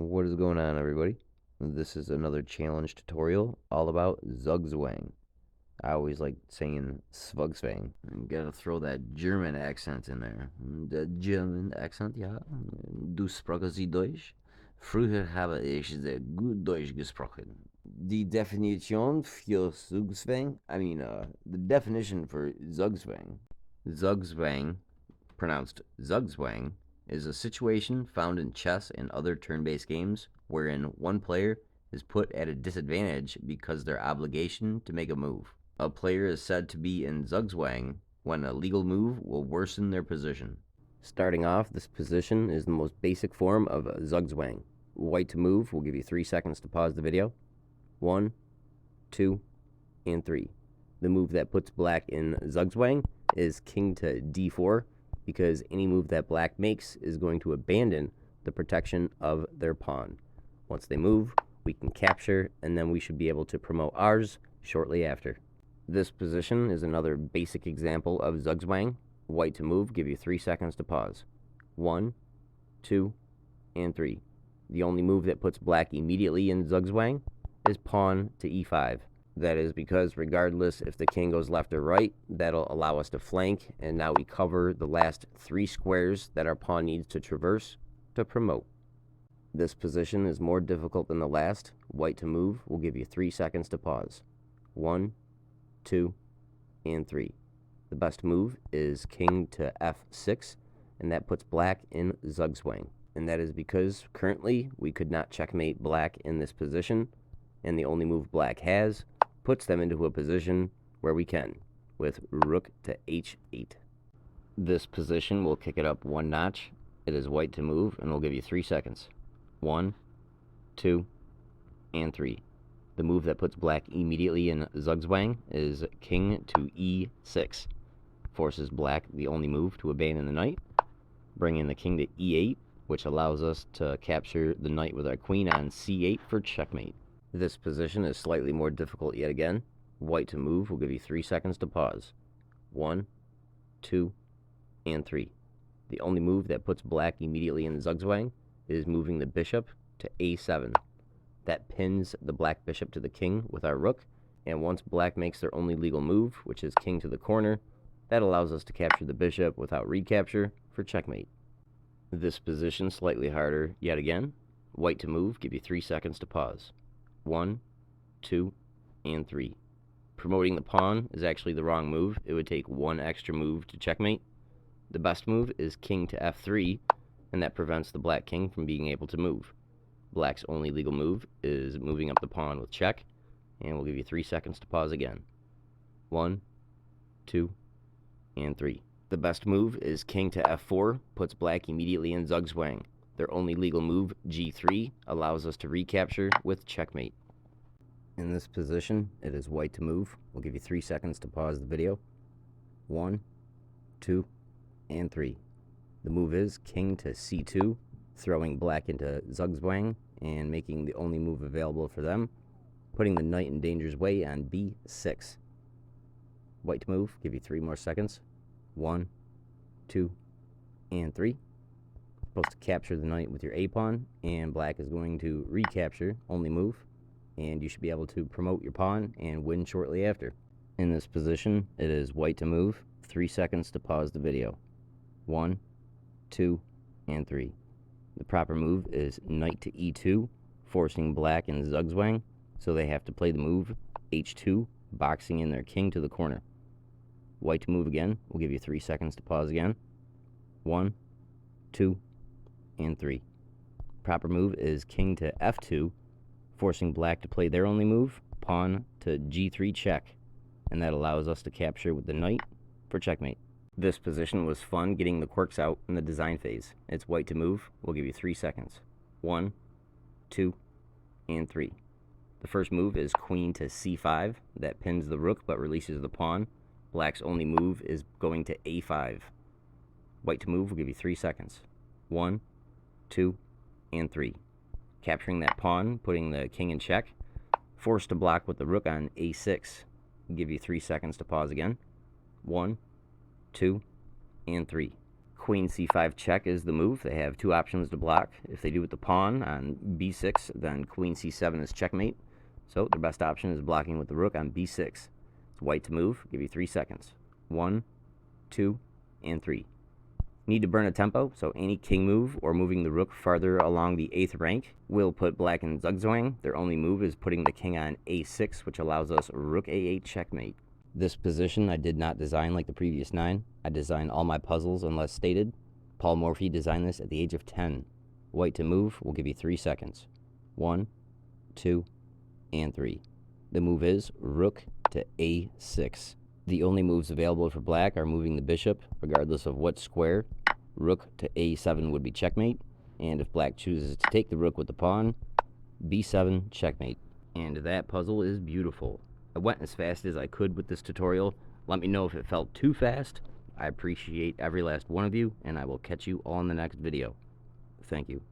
What is going on, everybody? This is another challenge tutorial all about ZUGZWANG. I always like saying ZUGZWANG. You gotta throw that German accent in there. The German accent, ja. Du sprechen Sie Deutsch? Früher habe ich sehr gut Deutsch gesprochen. Die Definition für ZUGZWANG, the definition for ZUGZWANG. ZUGZWANG, pronounced ZUGZWANG, is a situation found in chess and other turn-based games wherein one player is put at a disadvantage because their obligation to make a move. A player is said to be in ZUGZWANG when a legal move will worsen their position. Starting off, this position is the most basic form of ZUGZWANG. White to move. We'll give you 3 seconds to pause the video. 1, 2, and 3. The move that puts black in ZUGZWANG is king to d4, because any move that black makes is going to abandon the protection of their pawn. Once they move, we can capture, and then we should be able to promote ours shortly after. This position is another basic example of ZUGZWANG. White to move, give you 3 seconds to pause. 1, 2, and 3. The only move that puts black immediately in ZUGZWANG is pawn to e5. That is because regardless if the king goes left or right, that'll allow us to flank, and now we cover the last 3 squares that our pawn needs to traverse to promote. This position is more difficult than the last. White to move will give you 3 seconds to pause. 1, 2, and 3. The best move is king to f6, and that puts black in ZUGZWANG. And that is because currently we could not checkmate black in this position, and the only move black has puts them into a position where we can, with rook to h8. This position will kick it up 1 notch. It is white to move, and we'll give you 3 seconds. 1, 2, and 3. The move that puts black immediately in ZUGZWANG is king to e6. Forces black the only move to abandon the knight, bringing the king to e8, which allows us to capture the knight with our queen on c8 for checkmate. This position is slightly more difficult yet again. White to move will give you 3 seconds to pause. 1, 2, and 3. The only move that puts black immediately in ZUGZWANG is moving the bishop to a7. That pins the black bishop to the king with our rook, and once black makes their only legal move, which is king to the corner, that allows us to capture the bishop without recapture for checkmate. This position slightly harder yet again. White to move, give you 3 seconds to pause. 1, 2, and 3. Promoting the pawn is actually the wrong move. It would take 1 extra move to checkmate. The best move is king to f3, and that prevents the black king from being able to move. Black's only legal move is moving up the pawn with check, and we'll give you 3 seconds to pause again. 1, 2, and 3. The best move is king to f4, puts black immediately in ZUGZWANG. Their only legal move, g3, allows us to recapture with checkmate. In this position, it is white to move. We'll give you 3 seconds to pause the video. 1, 2, and 3. The move is king to c2, throwing black into ZUGZWANG and making the only move available for them, putting the knight in danger's way on b6. White to move, give you 3 more seconds. 1, 2, and 3. Supposed to capture the knight with your a-pawn, and black is going to recapture, only move, and you should be able to promote your pawn and win shortly after. In this position, it is white to move. 3 seconds to pause the video. 1, 2, and 3. The proper move is knight to e2, forcing black in ZUGZWANG, so they have to play the move h2, boxing in their king to the corner. White to move again. We'll give you 3 seconds to pause again. 1, 2, and 3. Proper move is king to f2, forcing black to play their only move, pawn to g3 check, and that allows us to capture with the knight for checkmate. This position was fun getting the quirks out in the design phase. It's white to move. We'll give you 3 seconds. 1, 2, and 3. The first move is queen to c5. That pins the rook but releases the pawn. Black's only move is going to a5. White to move will give you 3 seconds. 1, 2, and 3. Capturing that pawn, putting the king in check. Forced to block with the rook on a6. Give you 3 seconds to pause again. 1, 2, and 3. Queen c5 check is the move. They have two options to block. If they do with the pawn on b6, then queen c7 is checkmate. So their best option is blocking with the rook on b6. It's white to move. Give you 3 seconds. 1, 2, and 3. Need to burn a tempo, so any king move or moving the rook farther along the 8th rank will put black in zugzwang. Their only move is putting the king on a6, which allows us rook a8 checkmate. This position I did not design like the previous 9. I designed all my puzzles unless stated. Paul Morphy designed this at the age of 10. White to move will give you 3 seconds. 1, 2, and 3. The move is rook to a6. The only moves available for black are moving the bishop, regardless of what square. Rook to a7 would be checkmate, and if black chooses to take the rook with the pawn, b7 checkmate. And that puzzle is beautiful. I went as fast as I could with this tutorial. Let me know if it felt too fast. I appreciate every last one of you, and I will catch you all in the next video. Thank you.